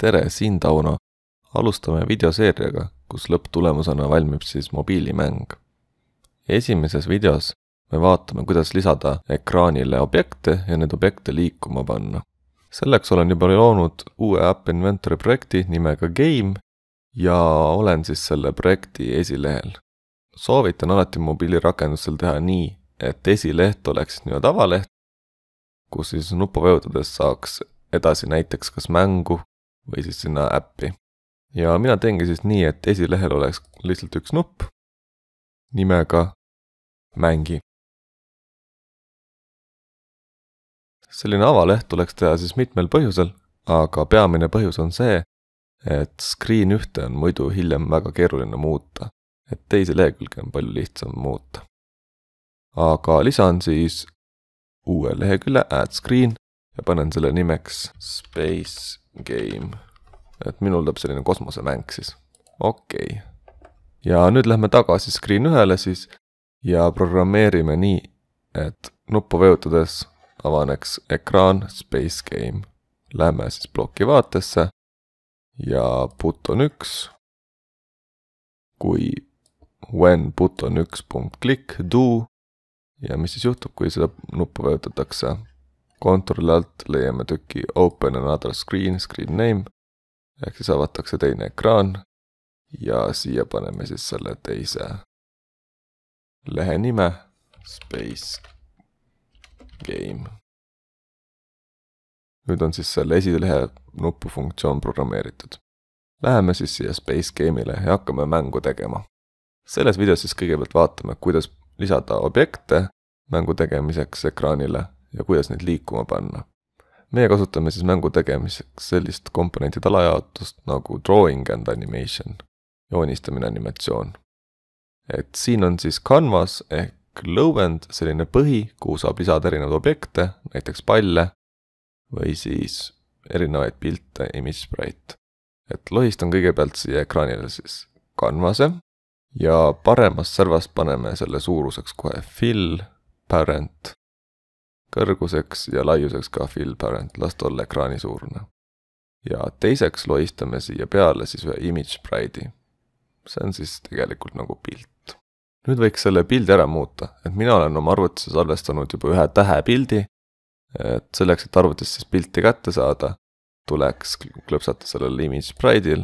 tere, siin Tauno. Alustame videoseeriaga, kus lõpptulemusena valmib siis mobiilimäng. Esimeses videos me vaatame, kuidas lisada ekraanile objekte ja need objekte liikuma panna. Selleks olen juba loonud uue App Inventory projekti nimega Game ja olen siis selle projekti esilehel. Soovitan alati mobiilirakendusel teha nii, et esileht oleks nii tavaleht, kus siis nuppu vajutades saaks edasi näiteks kas mängu või siis sinna äppi. Ja mina teengi siis nii, et esilehel oleks lihtsalt üks nupp nimega mängi. Selline avaleht tuleks teha siis mitmel põhjusel, aga peamine põhjus on see, et screen ühte on muidu hiljem väga keeruline muuta, et teisi lehekülge on palju lihtsam muuta. Aga lisan siis uue lehekülje add screen ja panen selle nimeks Space Game. Et minul tuleb selline kosmosemäng siis. Okei. Ja nüüd lähme tagasi screen ühele siis ja programmeerime nii, et nuppu vajutades avaneks ekraan Space Game. Lähme siis ploki vaatesse ja button 1. Kui when button 1.click do ja mis siis juhtub, kui seda nuppu vajutatakse. Kontrolli alt leiame tüki open another screen, screen name. Ehk siis avatakse teine ekraan ja siia paneme siis selle teise lehe nime Space Game. Nüüd on siis selle esilehe nuppu funktsioon programmeeritud. Läheme siis siia Space Game'ile ja hakkame mängu tegema. Selles videos siis kõigepealt vaatame, kuidas lisada objekte mängu tegemiseks ekraanile ja kuidas neid liikuma panna. Meie kasutame siis mängu tegemiseks sellist komponentide alajaotust nagu drawing and animation, joonistamine animatsioon. Et siin on siis canvas ehk lõuend, selline põhi, kuhu saab lisada erinevaid objekte, näiteks palle või siis erinevaid pilte, image sprite. Et lohistan kõigepealt siia ekraanile siis canvase ja paremast servast paneme selle suuruseks kohe fill, parent, kõrguseks ja laiuseks ka fill parent, las ta olla ekraani suurune. Ja teiseks lohistame siia peale siis ühe image sprite'i. See on siis tegelikult nagu pilt. Nüüd võiks selle pildi ära muuta, et mina olen oma arvutisse salvestanud juba ühe tähepildi, et selleks, et arvutis siis pilti kätte saada, tuleks klõpsata sellele image sprite'il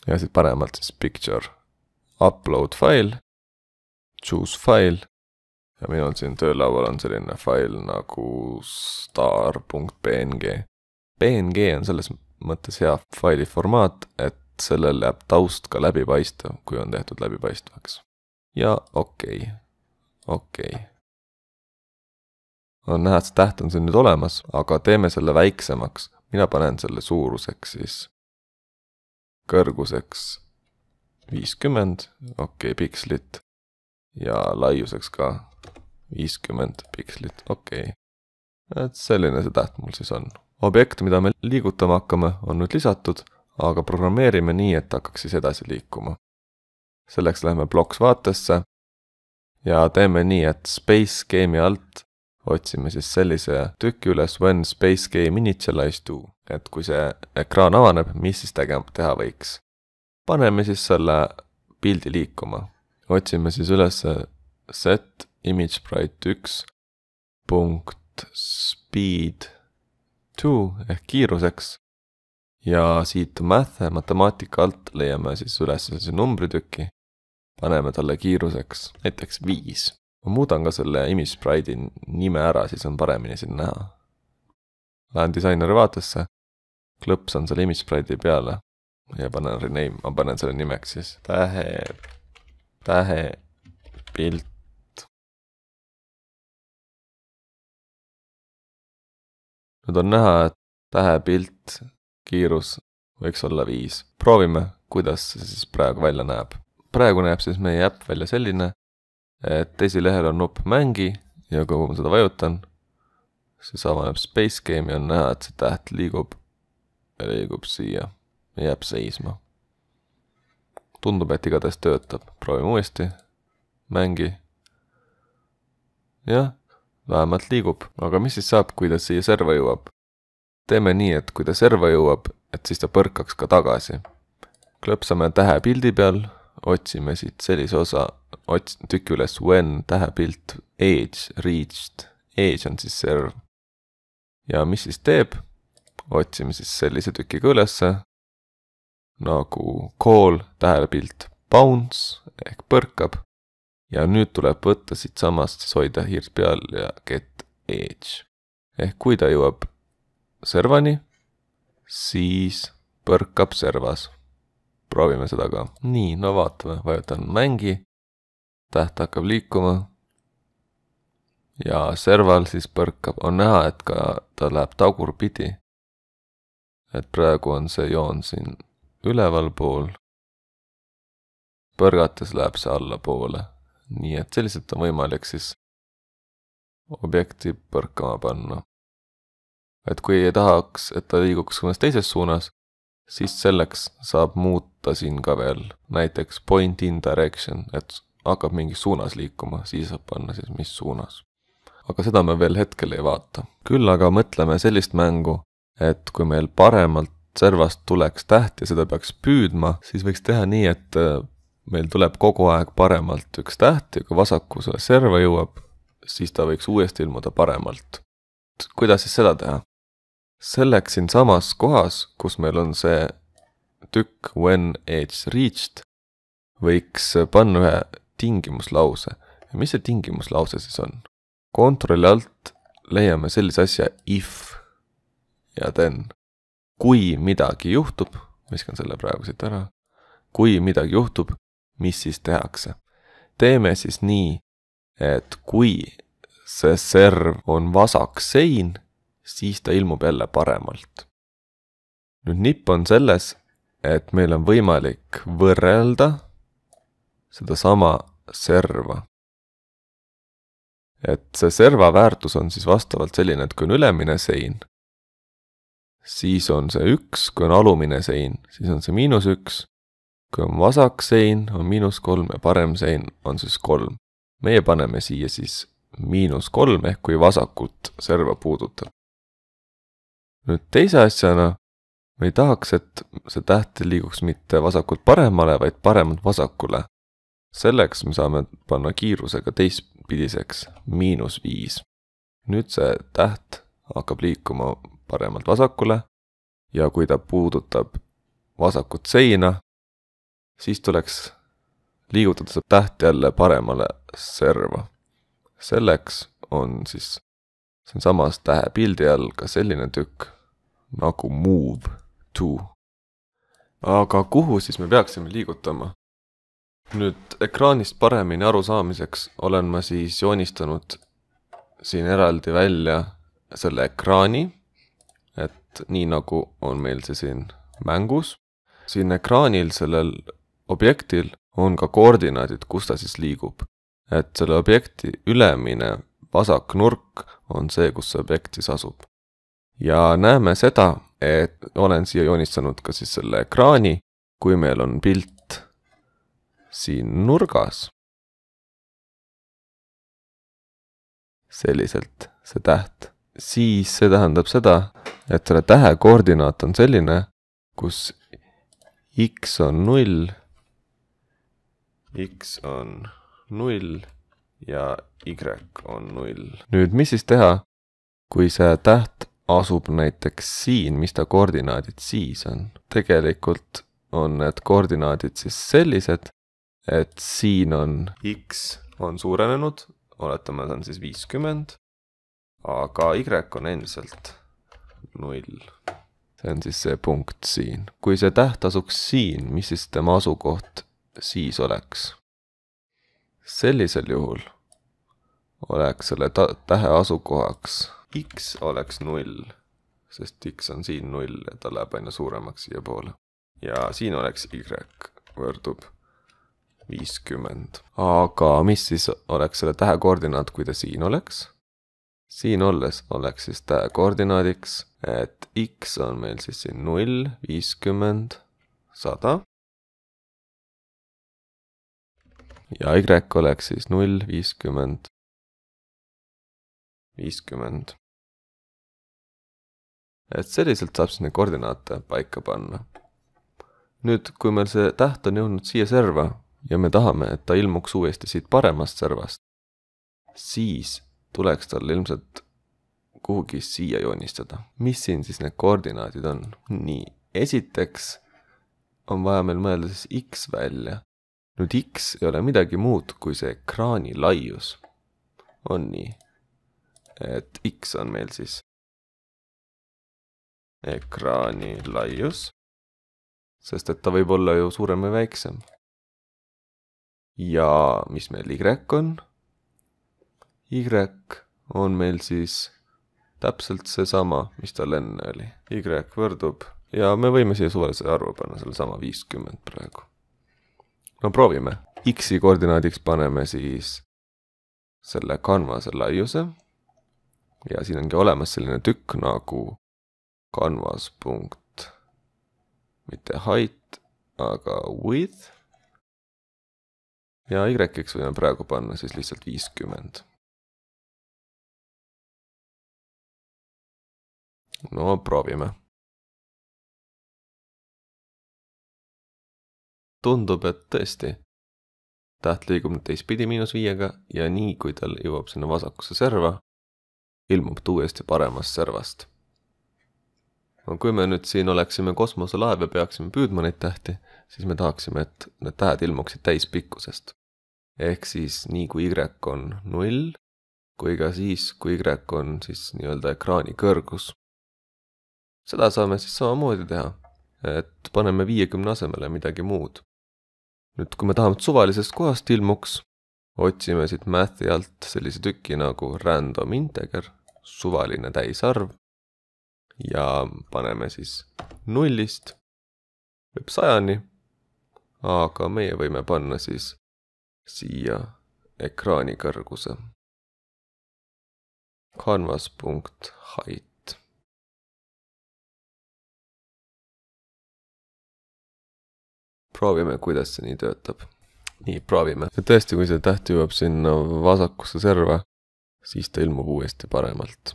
ja siis paremalt siis picture, upload file, choose file. Ja minul siin töölaual on selline fail nagu star.png. PNG on selles mõttes hea faili formaat, et sellel jääb taust ka läbipaistev, kui on tehtud läbipaistvaks. Ja okei. On näha, et see täht on siin nüüd olemas, aga teeme selle väiksemaks. Mina panen selle suuruseks siis kõrguseks 50, pikslit ja laiuseks ka 50 pikslit, Et selline see täht mul siis on. Objekt, mida me liigutama hakkame, on nüüd lisatud, aga programmeerime nii, et hakkaks siis edasi liikuma. Selleks läheme blocks vaatesse ja teeme nii, et Space Game'i alt otsime siis sellise tüki üles when Space Game initialize to, et kui see ekraan avaneb, mis siis teha võiks. Paneme siis selle pildi liikuma. Otsime siis üles set image sprite 1 punkt speed 2 ehk kiiruseks ja siit matemaatika alt leiame siis üles sellise numbritüki, paneme talle kiiruseks näiteks 5. Ma muudan ka selle image sprite'i nime ära, siis on paremini siin näha. Lähen disaineri vaatesse, klõpsan selle image sprite'i peale ja panen rename, ma panen selle nimeks siis tähe pilt. Nüüd on näha, et tähepilt kiirus võiks olla 5. Proovime, kuidas see siis praegu välja näeb. Praegu näeb siis meie äpp välja selline, et esilehel on nupp mängi ja kui ma seda vajutan, siis avaneb Space Game ja on näha, et see täht liigub siia ja jääb seisma. Tundub, et igatahes töötab. Proovime uuesti. Mängi. Jah. Vähemalt liigub, aga mis siis saab, kui ta siia serva jõuab? Teeme nii, et kui ta serva jõuab, et siis ta põrkaks ka tagasi. Klõpsame tähe pildi peal, otsime siit sellise osa, tüki üles when tähepilt age reached. Age on siis serv. Ja mis siis teeb? Otsime siis sellise tükiga ülesse, nagu call tähepilt bounce ehk põrkab. Ja nüüd tuleb võtta siit samast, siis hoida hiirt peal ja get age. Ehk kui ta jõuab servani, siis põrkab servas. Proovime seda ka. Nii, no vaatame, vajutan mängi, täht hakkab liikuma ja serval siis põrkab. On näha, et ka ta läheb tagurpidi. Et praegu on see joon siin üleval pool. Põrgates läheb see alla poole. Nii et selliselt on võimalik siis objekti põrkama panna. Et kui ei tahaks, et ta liiguks mõnes teises suunas, siis selleks saab muuta siin ka veel näiteks point in direction, et hakkab mingis suunas liikuma, siis saab panna siis mis suunas. Aga seda me veel hetkel ei vaata. Küll aga mõtleme sellist mängu, et kui meil paremalt servast tuleks täht ja seda peaks püüdma, siis võiks teha nii, et meil tuleb kogu aeg paremalt üks täht ja kui vasaku selle serva jõuab, siis ta võiks uuesti ilmuda paremalt. Kuidas siis seda teha? Selleks siin samas kohas, kus meil on see tükk when age reached, võiks panna ühe tingimuslause. Ja mis see tingimuslause siis on? Kontrolli alt leiame sellise asja if ja then. Kui midagi juhtub, viskan selle praegu siit ära, kui midagi juhtub, mis siis tehakse? Teeme siis nii, et kui see serv on vasak sein, siis ta ilmub jälle paremalt. Nüüd nipp on selles, et meil on võimalik võrrelda seda sama serva. Et see serva väärtus on siis vastavalt selline, et kui on ülemine sein, siis on see 1, kui on alumine sein, siis on see -1, kui on vasak sein, on -3 ja parem sein on siis 3. Meie paneme siia siis -3 ehk kui vasakult serva puudutab. Nüüd teise asjana me ei tahaks, et see täht liiguks mitte vasakult paremale, vaid paremalt vasakule. Selleks me saame panna kiirusega teistpidiseks -5. Nüüd see täht hakkab liikuma paremalt vasakule ja kui ta puudutab vasakut seina, siis tuleks liigutada see täht jälle paremale serva. Selleks on siis siin samas tähe pildi all ka selline tükk nagu move to. Aga kuhu siis me peaksime liigutama? Nüüd ekraanist paremini arusaamiseks olen ma siis joonistanud siin eraldi välja selle ekraani, et nii nagu on meil see siin mängus. Siin ekraanil sellel objektil on ka koordinaadid, kus ta siis liigub. Et selle objekti ülemine vasak nurk on see, kus see objekt siis asub. Ja näeme seda, et olen siia joonistanud ka siis selle ekraani, kui meil on pilt siin nurgas. Selliselt see täht. Siis see tähendab seda, et selle tähe koordinaat on selline, kus x on 0, x on 0 ja y on 0. Nüüd, mis siis teha, kui see täht asub näiteks siin, mis ta koordinaadid siis on? Tegelikult on need koordinaadid siis sellised, et siin on x on suurenenud, oletame, see on siis 50, aga y on endiselt 0. See on siis see punkt siin. Kui see täht asuks siin, mis siis tema asukoht siis oleks? Sellisel juhul oleks selle tähe asukohaks x oleks 0, sest x on siin 0 ja ta läheb aina suuremaks siia poole. Ja siin oleks y võrdub 50. Aga mis siis oleks selle tähe koordinaat, kui ta siin oleks? Siin olles oleks siis tähe koordinaadiks, et x on meil siis siin 0, 50, 100. Ja y oleks siis 0, 50, 50. et selliselt saab siis neid koordinaate paika panna. Nüüd, kui meil see täht on jõudnud siia serva ja me tahame, et ta ilmuks uuesti siit paremast servast, siis tuleks tal ilmselt kuhugi siia joonistada. Mis siin siis need koordinaadid on? Nii, esiteks on vaja meil mõelda siis X välja. Nüüd X ei ole midagi muud kui see ekraani laius. On nii, et X on meil siis ekraani laius, sest et ta võib olla ju suurem või väiksem. Ja mis meil Y on? Y on meil siis täpselt seesama, mis tal enne oli. Y võrdub ja me võime siia suvalise arvu panna selle sama 50 praegu. No proovime. X-i koordinaadiks paneme siis selle canvase laiuse ja siin ongi olemas selline tükk nagu canvas punkt, mitte height, aga width. Ja Y-ks võime praegu panna siis lihtsalt 50. No proovime. Tundub, et tõesti. Täht liigub nüüd teistpidi -5-ga ja nii, kui tal jõuab sinna vasakusse serva, ilmub ta uuesti paremast servast. No, kui me nüüd siin oleksime kosmoselaev ja peaksime püüdma neid tähti, siis me tahaksime, et need tähed ilmuksid täispikkusest. Ehk siis nii kui Y on 0, kui ka siis, kui Y on siis nii-öelda ekraani kõrgus. Seda saame siis samamoodi teha, et paneme 50 asemele midagi muud. Nüüd, kui me tahame, et suvalisest kohast ilmuks, otsime siit math'i alt sellise tüki nagu random integer, suvaline täisarv, ja paneme siis 0-st, võib 100-ni, aga meie võime panna siis siia ekraani kõrguse. Canvas.height. Proovime, kuidas see nii töötab. Nii, proovime. Ja tõesti, kui see täht jõuab sinna vasakusse serva, siis ta ilmub uuesti paremalt.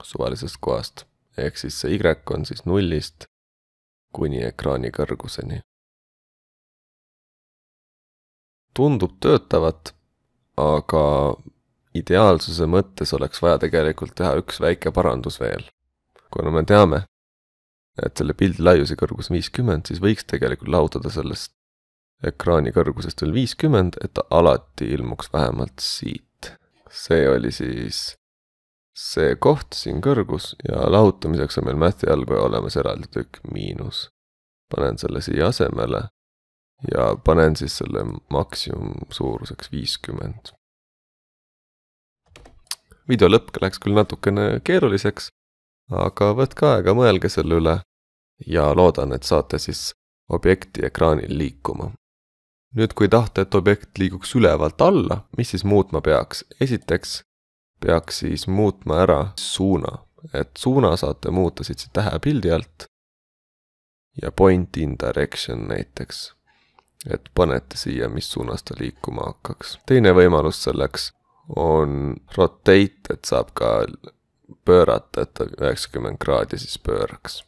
Suvalisest kohast. Ehk siis see Y on siis 0-st kuni ekraani kõrguseni. Tundub töötavat, aga ideaalsuse mõttes oleks vaja tegelikult teha üks väike parandus veel. Kuna me teame, et selle pildi laiuse kõrgus 50, siis võiks tegelikult lahutada sellest ekraani kõrgusest veel 50, et ta alati ilmuks vähemalt siit. See oli siis see koht siin kõrgus ja lahutamiseks on meil math'i all kohe olemas eraldi tükk miinus. Panen selle siia asemele ja panen siis selle maksimum suuruseks 50. Video lõpp läks küll natukene keeruliseks, aga võtke aega, mõelge selle üle ja loodan, et saate siis objekti ekraanil liikuma. Nüüd, kui tahta, et objekt liiguks ülevalt alla, mis siis muutma peaks? Esiteks peaks siis muutma ära suuna, et suuna saate muuta siit tähe pildi alt ja point in direction näiteks, et panete siia, mis suunas ta liikuma hakkaks. Teine võimalus selleks on rotate, et saab ka pöörata, et ta 90 kraadi siis pööraks.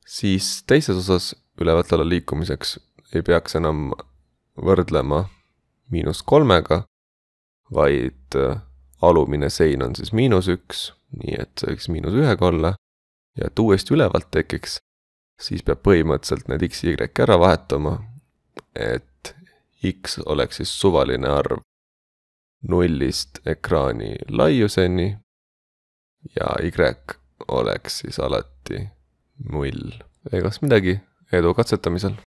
Siis teises osas ülevalt alla liikumiseks ei peaks enam võrdlema -3-ga, vaid alumine sein on siis -1, nii et see võiks -1-ga olla, ja et uuesti ülevalt tekiks, siis peab põhimõtteliselt need X ja Y ära vahetama, et X oleks siis suvaline arv 0-st ekraani laiuseni ja Y oleks siis alati 0. Egas midagi, edu katsetamisel!